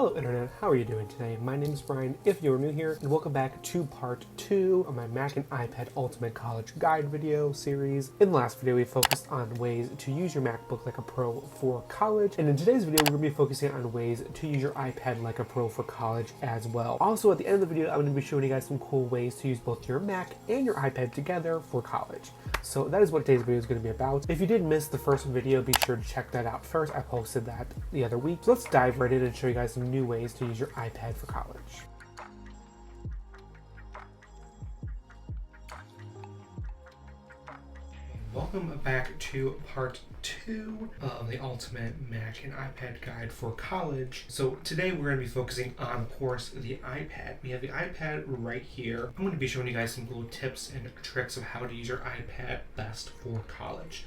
Hello Internet, how are you doing today? My name is Brian, if you're new here, and welcome back to part 2 of my Mac and iPad Ultimate College Guide video series. In the last video, we focused on ways to use your MacBook like a pro for college, and in today's video, we're going to be focusing on ways to use your iPad like a pro for college as well. Also, at the end of the video, I'm going to be showing you guys some cool ways to use both your Mac and your iPad together for college. So that is what today's video is going to be about. If you did miss the first video, be sure to check that out first. I posted that the other week. So let's dive right in and show you guys some new ways to use your iPad for college. Welcome back to part 2 of the Ultimate Mac and iPad Guide for College. So today we're going to be focusing on, of course, the iPad. We have the iPad right here. I'm going to be showing you guys some cool tips and tricks of how to use your iPad best for college.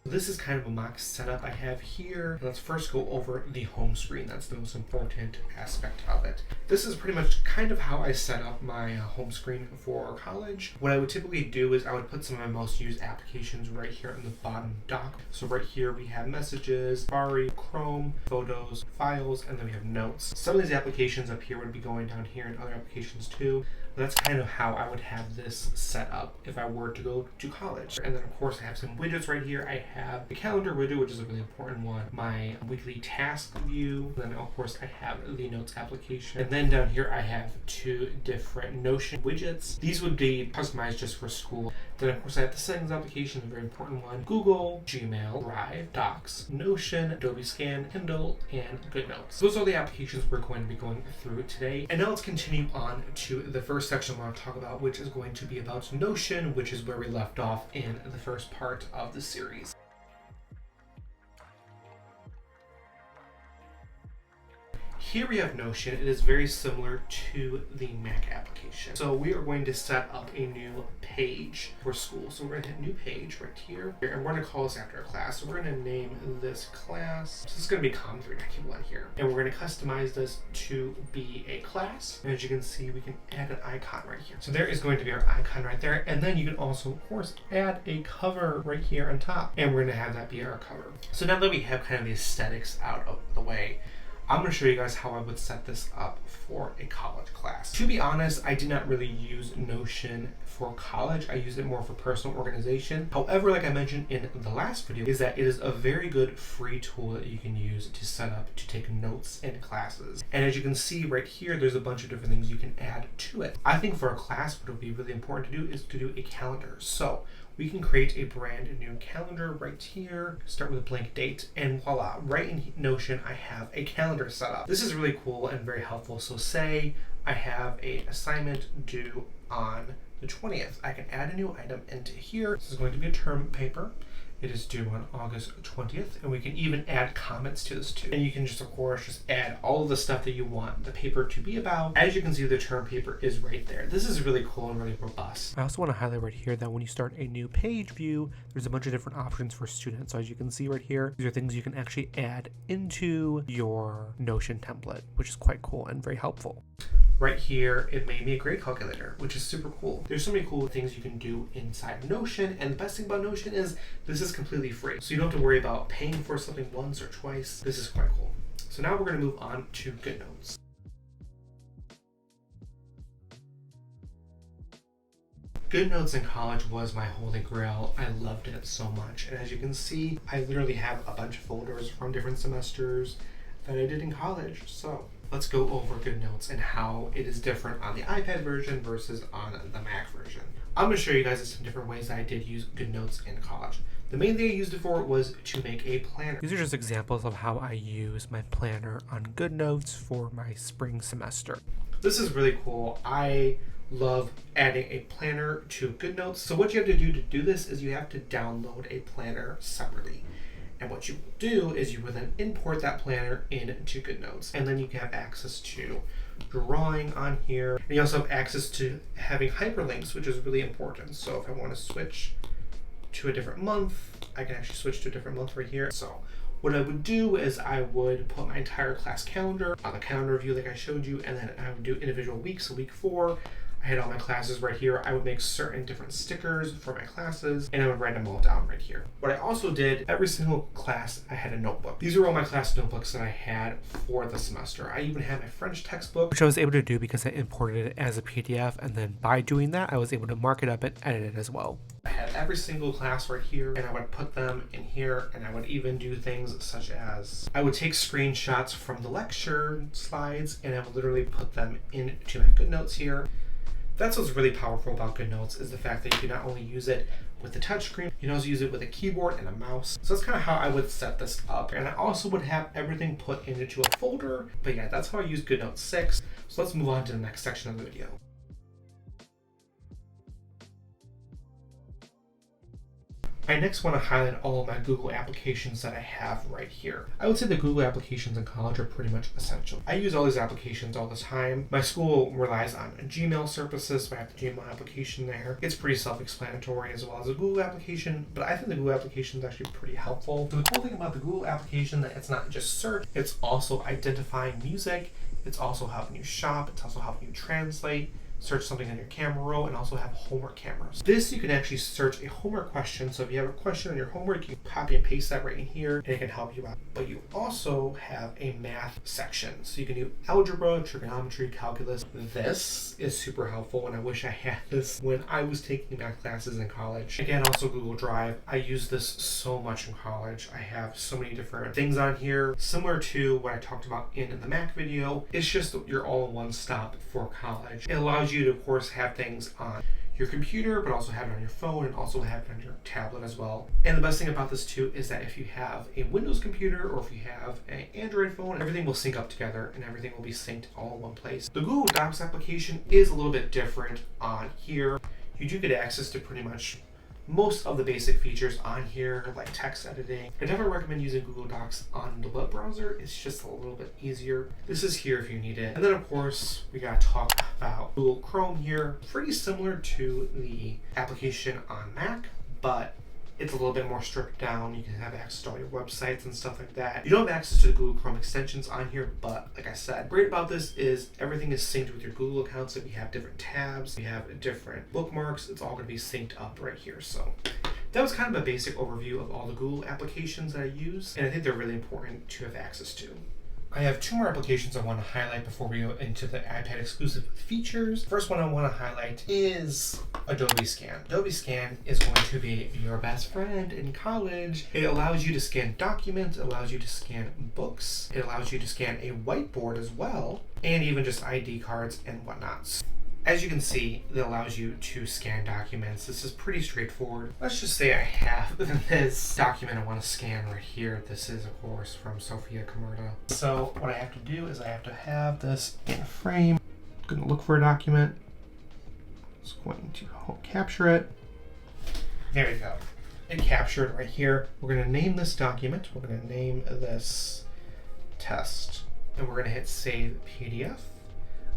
This is kind of a mock setup I have here. Let's first go over the home screen. That's the most important aspect of it. This is pretty much kind of how I set up my home screen for college. What I would typically do is I would put some of my most used applications right here in the bottom dock. So right here we have messages, Safari, Chrome, photos, files, and then we have notes. Some of these applications up here would be going down here and other applications too. But that's kind of how I would have this set up if I were to go to college. And then of course I have some widgets right here. I have the calendar widget, which is a really important one, my weekly task view, and then of course I have the notes application. And then down here I have 2 different Notion widgets. These would be customized just for school. Then of course I have the settings application, a very important one, Google, Gmail, Drive, Docs, Notion, Adobe Scan, Kindle, and GoodNotes. Those are the applications we're going to be going through today. And now let's continue on to the first section I want to talk about, which is going to be about Notion, which is where we left off in the first part of the series. Here we have Notion. It is very similar to the Mac application. So we are going to set up a new page for school. So we're going to hit new page right here. And we're going to call this after a class. So we're going to name this class. This is going to be COM 391 here. And we're going to customize this to be a class. And as you can see, we can add an icon right here. So there is going to be our icon right there. And then you can also, of course, add a cover right here on top. And we're going to have that be our cover. So now that we have kind of the aesthetics out of the way, I'm going to show you guys how I would set this up for a college class. To be honest, I did not really use Notion for college. I used it more for personal organization. However, like I mentioned in the last video, is that it is a very good free tool that you can use to set up to take notes in classes. And as you can see right here, there's a bunch of different things you can add to it. I think for a class, what would be really important to do is to do a calendar. So we can create a brand new calendar right here, start with a blank date, and voila, right in Notion, I have a calendar set up. This is really cool and very helpful. So say I have an assignment due on the 20th. I can add a new item into here. This is going to be a term paper. It is due on August 20th, and we can even add comments to this too. And you can just, of course, just add all of the stuff that you want the paper to be about. As you can see, the term paper is right there. This is really cool and really robust. I also want to highlight right here that when you start a new page view, there's a bunch of different options for students. So as you can see right here, these are things you can actually add into your Notion template, which is quite cool and very helpful. Right here, it made me a grade calculator, which is super cool. There's so many cool things you can do inside Notion, and the best thing about Notion is this is completely free. So you don't have to worry about paying for something once or twice. This is quite cool. So now we're gonna move on to GoodNotes. GoodNotes in college was my holy grail. I loved it so much. And as you can see, I literally have a bunch of folders from different semesters that I did in college. So let's go over GoodNotes and how it is different on the iPad version versus on the Mac version. I'm going to show you guys some different ways that I did use GoodNotes in college. The main thing I used it for was to make a planner. These are just examples of how I use my planner on GoodNotes for my spring semester. This is really cool. I love adding a planner to GoodNotes. So what you have to do this is you have to download a planner separately. And what you will do is you will then import that planner into GoodNotes. And then you can have access to drawing on here. And you also have access to having hyperlinks, which is really important. So if I want to switch to a different month, I can actually switch to a different month right here. So what I would do is I would put my entire class calendar on the calendar view like I showed you, and then I would do individual weeks. So week 4, I had all my classes right here. I would make certain different stickers for my classes and I would write them all down right here. What I also did, every single class I had a notebook. These are all my class notebooks that I had for the semester. I even had my French textbook, which I was able to do because I imported it as a PDF, and then by doing that I was able to mark it up and edit it as well. I had every single class right here and I would put them in here, and I would even do things such as I would take screenshots from the lecture slides and I would literally put them into my GoodNotes here. That's what's really powerful about GoodNotes, is the fact that you can not only use it with the touchscreen, you can also use it with a keyboard and a mouse. So that's kind of how I would set this up. And I also would have everything put into a folder. But yeah, that's how I use GoodNotes 6. So let's move on to the next section of the video. I next want to highlight all of my Google applications that I have right here. I would say the Google applications in college are pretty much essential. I use all these applications all the time. My school relies on Gmail services, so I have the Gmail application there. It's pretty self-explanatory as well as a Google application, but I think the Google application is actually pretty helpful. So the cool thing about the Google application that it's not just search, it's also identifying music, it's also helping you shop, it's also helping you translate, search something on your camera roll, and also have homework cameras. This, you can actually search a homework question. So if you have a question on your homework, you can copy and paste that right in here and it can help you out. But you also have a math section. So you can do algebra, trigonometry, calculus. This is super helpful, and I wish I had this when I was taking math classes in college. Again, also Google Drive. I use this so much in college. I have so many different things on here. Similar to what I talked about in the Mac video, it's just your all-in-one stop for college. It allows you to, of course, have things on your computer, but also have it on your phone and also have it on your tablet as well. And the best thing about this too is that if you have a Windows computer or if you have an Android phone, everything will sync up together and everything will be synced all in one place. The Google Docs application is a little bit different on here. You do get access to pretty much most of the basic features on here, like text editing. I definitely recommend using Google Docs on the web browser. It's just a little bit easier. This is here if you need it. And then of course, we gotta talk about Google Chrome here. Pretty similar to the application on Mac, but it's a little bit more stripped down. You can have access to all your websites and stuff like that. You don't have access to the Google Chrome extensions on here, but like I said, great about this is everything is synced with your Google account. So we have different tabs, we have different bookmarks. It's all gonna be synced up right here. So that was kind of a basic overview of all the Google applications that I use, and I think they're really important to have access to. I have two more applications I want to highlight before we go into the iPad exclusive features. First one I want to highlight is Adobe Scan. Adobe Scan is going to be your best friend in college. It allows you to scan documents, it allows you to scan books, it allows you to scan a whiteboard as well, and even just ID cards and whatnot. As you can see, it allows you to scan documents. This is pretty straightforward. Let's just say I have this document I want to scan right here. This is, of course, from Sofia Camerta. So what I have to do is I have to have this in frame. I'm going to look for a document. It's going to capture it. There you go. It captured right here. We're going to name this document. We're going to name this test. And we're going to hit Save PDF.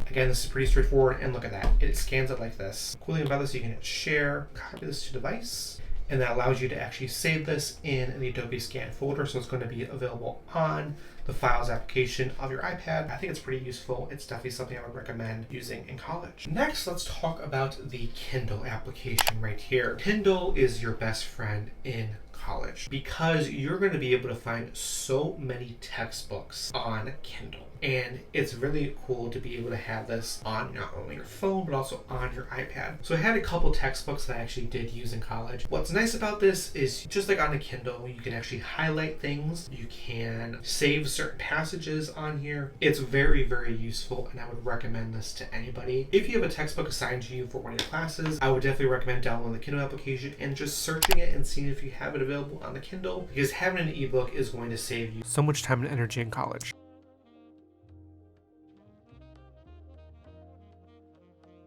Again, this is pretty straightforward, and look at that. It scans it like this. Cool thing about this, you can hit share, copy this to device, and that allows you to actually save this in the Adobe Scan folder, so it's going to be available on the Files application of your iPad. I think it's pretty useful. It's definitely something I would recommend using in college. Next, let's talk about the Kindle application right here. Kindle is your best friend in college because you're going to be able to find so many textbooks on Kindle. And it's really cool to be able to have this on not only your phone, but also on your iPad. So I had a couple textbooks that I actually did use in college. What's nice about this is just like on a Kindle, you can actually highlight things. You can save certain passages on here. It's very, very useful, and I would recommend this to anybody. If you have a textbook assigned to you for one of your classes, I would definitely recommend downloading the Kindle application and just searching it and seeing if you have it available on the Kindle, because having an ebook is going to save you so much time and energy in college.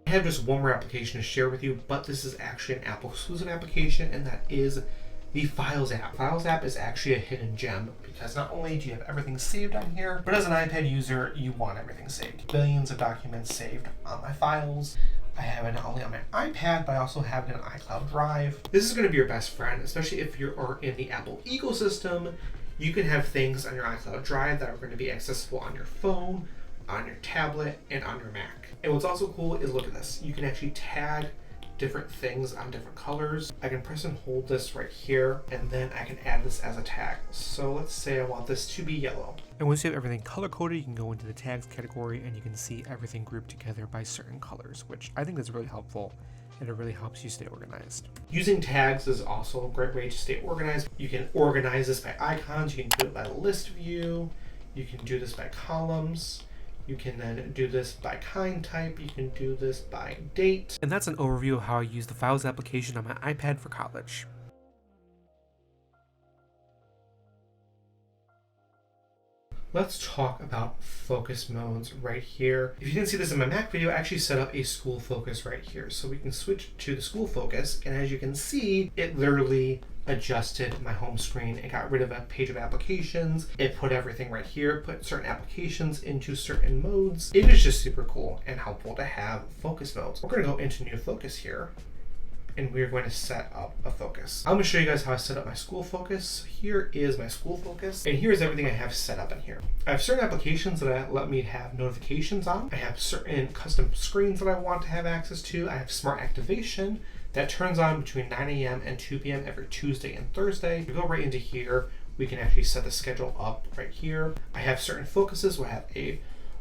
I have just one more application to share with you, but this is actually an Apple exclusive application, and that is the Files app. Files app is actually a hidden gem because not only do you have everything saved on here, but as an iPad user, you want everything saved. Billions of documents saved on my files. I have it not only on my iPad, but I also have it in iCloud Drive. This is going to be your best friend, especially if you are in the Apple ecosystem. You can have things on your iCloud Drive that are going to be accessible on your phone, on your tablet, and on your Mac. And what's also cool is, look at this. You can actually tag different things on different colors. I can press and hold this right here, and then I can add this as a tag. So let's say I want this to be yellow. And once you have everything color coded, you can go into the tags category and you can see everything grouped together by certain colors, which I think is really helpful, and it really helps you stay organized. Using tags is also a great way to stay organized. You can organize this by icons, you can do it by list view, you can do this by columns, you can then do this by kind type, you can do this by date. And that's an overview of how I use the Files application on my iPad for college. Let's talk about focus modes right here. If you didn't see this in my Mac video, I actually set up a school focus right here. So we can switch to the school focus, and as you can see, it literally adjusted my home screen. It got rid of a page of applications. It put everything right here, put certain applications into certain modes. It is just super cool and helpful to have focus modes. We're gonna go into new focus here, and we're going to set up a focus. I'm gonna show you guys how I set up my school focus. Here is my school focus, and here's everything I have set up in here. I have certain applications that let me have notifications on. I have certain custom screens that I want to have access to. I have smart activation that turns on between 9 a.m. and 2 p.m. every Tuesday and Thursday. If we go right into here, we can actually set the schedule up right here. I have certain focuses. We'll have a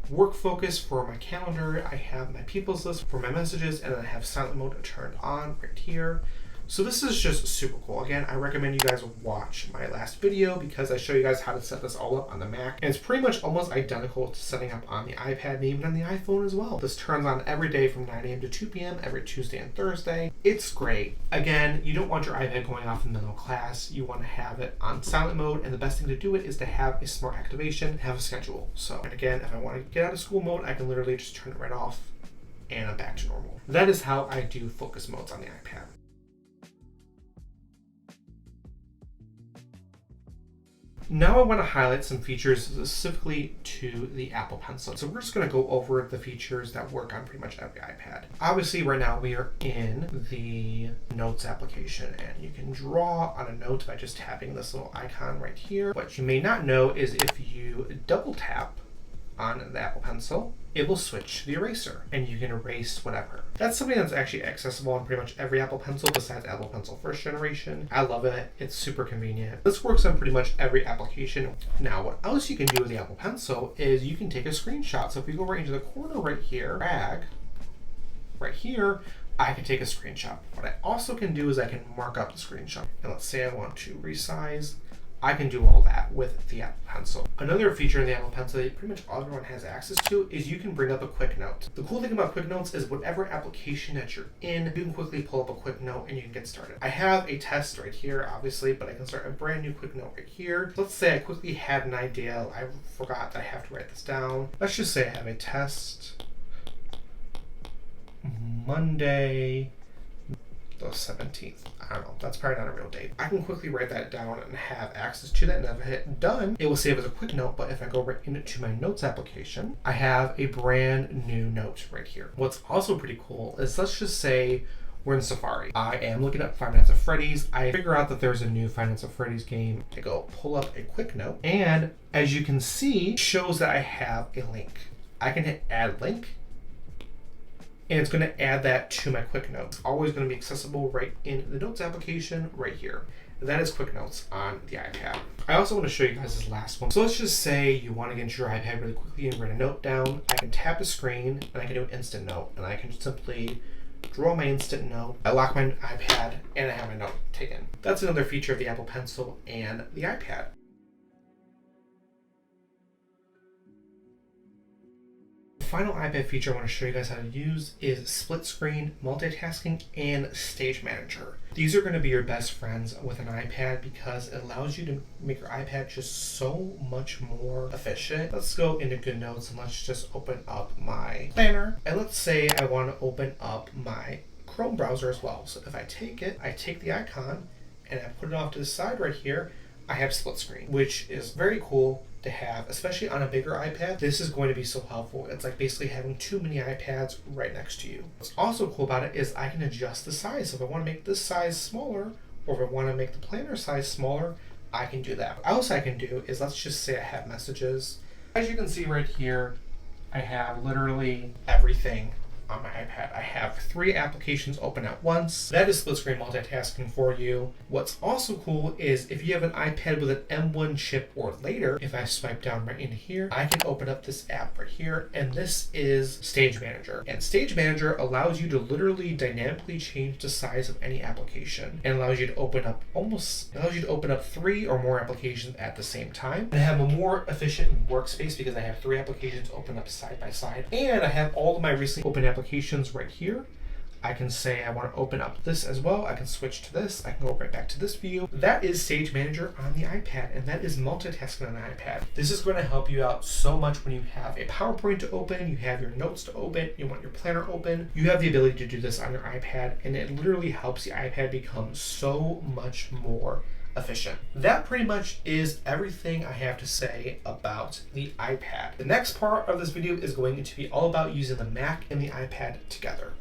work focus for my calendar. I have my people's list for my messages, and then I have silent mode turned on right here. So this is just super cool. Again, I recommend you guys watch my last video because I show you guys how to set this all up on the Mac. And it's pretty much almost identical to setting up on the iPad and even on the iPhone as well. This turns on every day from 9 a.m. to 2 p.m. every Tuesday and Thursday. It's great. Again, you don't want your iPad going off in the middle of class. You want to have it on silent mode, and the best thing to do it is to have a smart activation and have a schedule. So, and again, if I want to get out of school mode, I can literally just turn it right off and I'm back to normal. That is how I do focus modes on the iPad. Now I want to highlight some features specifically to the Apple Pencil. So we're just going to go over the features that work on pretty much every iPad. Obviously right now we are in the Notes application, and you can draw on a note by just tapping this little icon right here. What you may not know is if you double tap on the Apple Pencil, it will switch to the eraser and you can erase whatever. That's something that's actually accessible on pretty much every Apple Pencil besides Apple Pencil first generation. I love it. It's super convenient. This works on pretty much every application. Now, what else you can do with the Apple Pencil is you can take a screenshot. So if we go right into the corner right here, drag right here, I can take a screenshot. What I also can do is I can mark up the screenshot. And let's say I want to resize. I can do all that with the Apple Pencil. Another feature in the Apple Pencil that pretty much everyone has access to is you can bring up a quick note. The cool thing about quick notes is whatever application that you're in, you can quickly pull up a quick note and you can get started. I have a test right here, obviously, but I can start a brand new quick note right here. Let's say I quickly had an idea. I forgot that I have to write this down. Let's just say I have a test Monday the 17th. I don't know, that's probably not a real date. I can quickly write that down and have access to that, and if I hit done, it will save as a quick note. But if I go right into my Notes application, I have a brand new note right here. What's also pretty cool is, let's just say we're in Safari. I am looking up Five Nights at Freddy's. I figure out that there's a new Five Nights at Freddy's game. I go pull up a quick note, and as you can see, it shows that I have a link. I can hit add link, and it's going to add that to my quick notes. It's always going to be accessible right in the Notes application right here. That is quick notes on the iPad. I also want to show you guys this last one. So let's just say you want to get into your iPad really quickly and write a note down. I can tap the screen and I can do an instant note, and I can simply draw my instant note. I lock my iPad and I have my note taken. That's another feature of the Apple Pencil and the iPad. The final iPad feature I want to show you guys how to use is split screen, multitasking, and stage manager. These are going to be your best friends with an iPad because it allows you to make your iPad just so much more efficient. Let's go into Good Notes and let's just open up my planner. And let's say I want to open up my Chrome browser as well. So if I take it, I take the icon and I put it off to the side right here, I have split screen, which is very cool to have, especially on a bigger iPad. This is going to be so helpful. It's like basically having two mini iPads right next to you. What's also cool about it is I can adjust the size. So if I want to make this size smaller, or if I want to make the planner size smaller, I can do that. What else I can do is, let's just say I have messages. As you can see right here, I have literally everything on my iPad. I have 3 applications open at once. That is split screen multitasking for you. What's also cool is if you have an iPad with an M1 chip or later, if I swipe down right into here, I can open up this app right here, and this is Stage Manager. And Stage Manager allows you to literally dynamically change the size of any application and allows you to open up 3 or more applications at the same time. And I have a more efficient workspace because I have 3 applications open up side by side, and I have all of my recently open applications right here. I can say I want to open up this as well. I can switch to this. I can go right back to this view. That is Stage Manager on the iPad, and that is multitasking on the iPad. This is going to help you out so much when you have a PowerPoint to open, you have your notes to open, you want your planner open. You have the ability to do this on your iPad, and it literally helps the iPad become so much more efficient. That pretty much is everything I have to say about the iPad. The next part of this video is going to be all about using the Mac and the iPad together.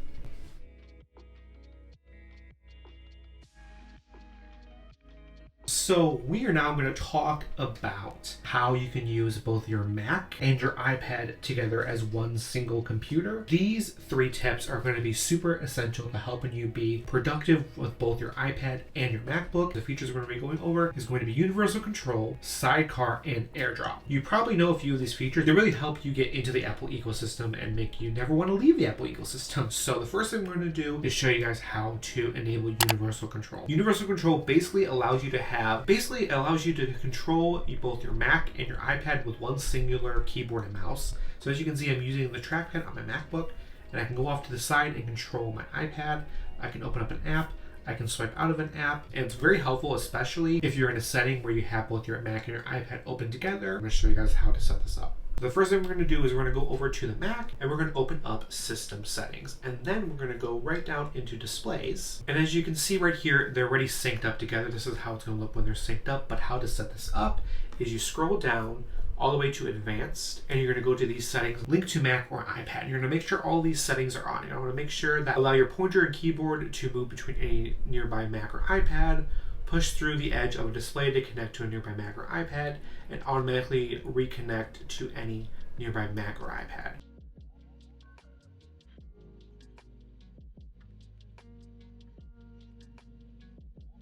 So we are now going to talk about how you can use both your Mac and your iPad together as one single computer. These 3 tips are going to be super essential to helping you be productive with both your iPad and your MacBook. The features we're going to be going over is going to be universal control, sidecar, and AirDrop. You probably know a few of these features. They really help you get into the Apple ecosystem and make you never want to leave the Apple ecosystem. So the first thing we're going to do is show you guys how to enable universal control. Universal control basically allows you to control both your Mac and your iPad with one singular keyboard and mouse. So as you can see, I'm using the trackpad on my MacBook, and I can go off to the side and control my iPad. I can open up an app, I can swipe out of an app, and it's very helpful, especially if you're in a setting where you have both your Mac and your iPad open together. I'm going to show you guys how to set this up. The first thing we're going to do is we're going to go over to the Mac and we're going to open up System Settings, and then we're going to go right down into Displays. And as you can see right here, they're already synced up together. This is how it's going to look when they're synced up. But how to set this up is you scroll down all the way to Advanced, and you're going to go to these settings, link to Mac or iPad. You're going to make sure all these settings are on. You want to make sure that allow your pointer and keyboard to move between any nearby Mac or iPad, push through the edge of a display to connect to a nearby Mac or iPad, and automatically reconnect to any nearby Mac or iPad.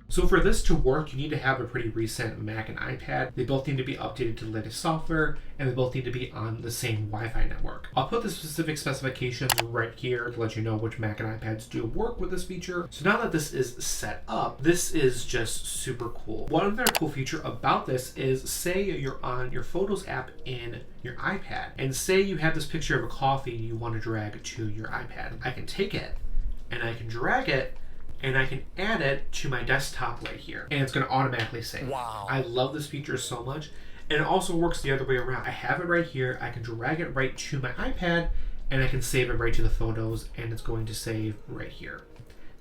So for this to work, you need to have a pretty recent Mac and iPad. They both need to be updated to the latest software, and they both need to be on the same Wi-Fi network. I'll put the specific specifications right here to let you know which Mac and iPads do work with this feature. So now that this is set up, this is just super cool. One other cool feature about this is, say you're on your Photos app in your iPad, and say you have this picture of a coffee you want to drag to your iPad. I can take it, and I can drag it, and I can add it to my desktop right here, and it's going to automatically save. Wow. I love this feature so much, and it also works the other way around. I have it right here, I can drag it right to my iPad, and I can save it right to the photos, and it's going to save right here.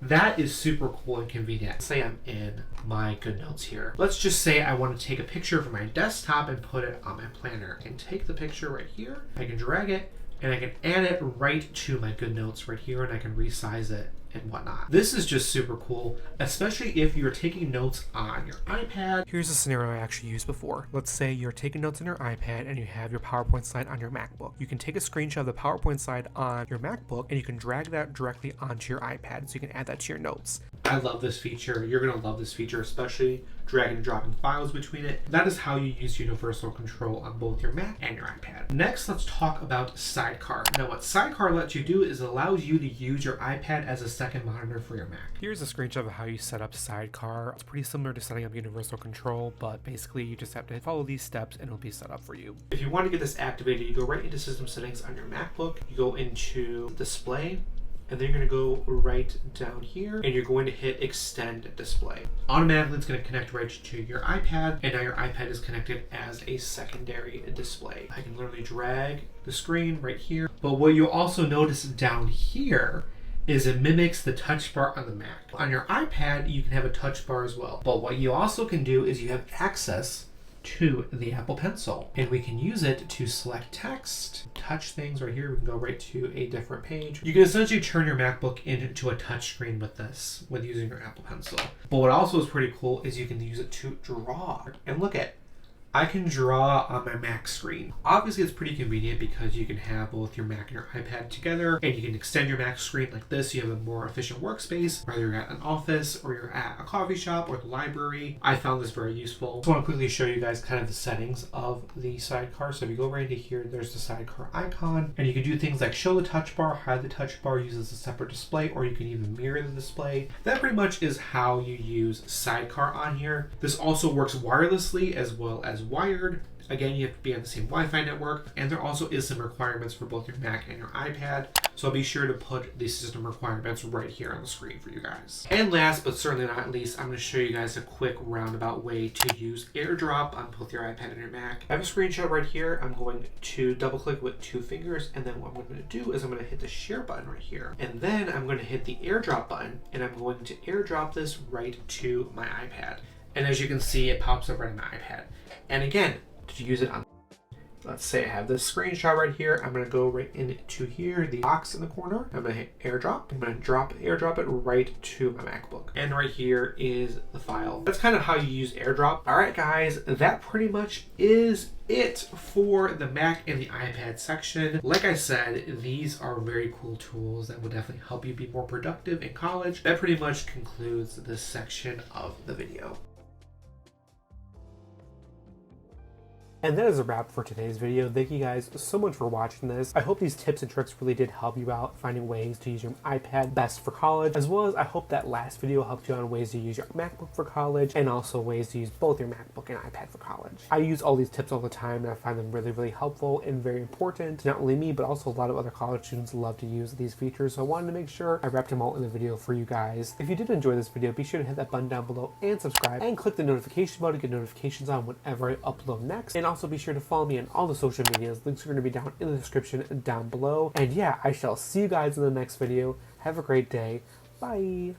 That is super cool and convenient. Say I'm in my Good Notes here. Let's just say I want to take a picture from my desktop and put it on my planner. I can take the picture right here, I can drag it, and I can add it right to my Good Notes right here, and I can resize it and whatnot. This is just super cool, especially if you're taking notes on your iPad. Here's a scenario I actually used before. Let's say you're taking notes on your iPad and you have your PowerPoint slide on your MacBook. You can take a screenshot of the PowerPoint slide on your MacBook and you can drag that directly onto your iPad, so you can add that to your notes. I love this feature. You're gonna love this feature, especially dragging and dropping files between it. That is how you use universal control on both your Mac and your iPad. Next, let's talk about Sidecar. Now, what Sidecar lets you do is it allows you to use your iPad as a second monitor for your Mac. Here's a screenshot of how you set up Sidecar. It's pretty similar to setting up universal control, but basically you just have to follow these steps and it'll be set up for you. If you want to get this activated, you go right into System Settings on your MacBook. You go into Display, and then you're going to go right down here and you're going to hit Extend Display. Automatically it's going to connect right to your iPad, and now your iPad is connected as a secondary display. I can literally drag the screen right here, but what you'll also notice down here is it mimics the touch bar on the Mac. On your iPad, you can have a touch bar as well, but what you also can do is you have access to the Apple Pencil, and we can use it to select text, touch things right here. We can go right to a different page. You can essentially turn your MacBook into a touch screen with this, with using your Apple Pencil. But what also is pretty cool is you can use it to draw. And look at, I can draw on my Mac screen. Obviously, it's pretty convenient because you can have both your Mac and your iPad together, and you can extend your Mac screen like this. You have a more efficient workspace, whether you're at an office or you're at a coffee shop or the library. I found this very useful. Just want to quickly show you guys kind of the settings of the sidecar. So if you go right into here, there's the sidecar icon, and you can do things like show the touch bar, hide the touch bar, use as a separate display, or you can even mirror the display. That pretty much is how you use sidecar on here. This also works wirelessly as well as wired. Again, you have to be on the same Wi-Fi network, and there also is some requirements for both your Mac and your iPad. So I'll be sure to put the system requirements right here on the screen for you guys. And last, but certainly not least, I'm going to show you guys a quick roundabout way to use AirDrop on both your iPad and your Mac. I have a screenshot right here. I'm going to double click with 2 fingers, and then what I'm going to do is I'm going to hit the share button right here. And then I'm going to hit the AirDrop button, and I'm going to AirDrop this right to my iPad. And as you can see, it pops up right on my iPad. And again, to use it on, let's say I have this screenshot right here. I'm going to go right into here, the box in the corner. I'm going to hit AirDrop. I'm going to AirDrop it right to my MacBook. And right here is the file. That's kind of how you use AirDrop. All right, guys, that pretty much is it for the Mac and the iPad section. Like I said, these are very cool tools that will definitely help you be more productive in college. That pretty much concludes this section of the video. And that is a wrap for today's video. Thank you guys so much for watching this. I hope these tips and tricks really did help you out finding ways to use your iPad best for college, as well as I hope that last video helped you on ways to use your MacBook for college and also ways to use both your MacBook and iPad for college. I use all these tips all the time, and I find them really, really helpful and very important. Not only me, but also a lot of other college students love to use these features, so I wanted to make sure I wrapped them all in the video for you guys. If you did enjoy this video, be sure to hit that button down below and subscribe, and click the notification bell to get notifications on whenever I upload next. And also be sure to follow me on all the social medias. Links are going to be down in the description down below. And yeah, I shall see you guys in the next video. Have a great day. Bye.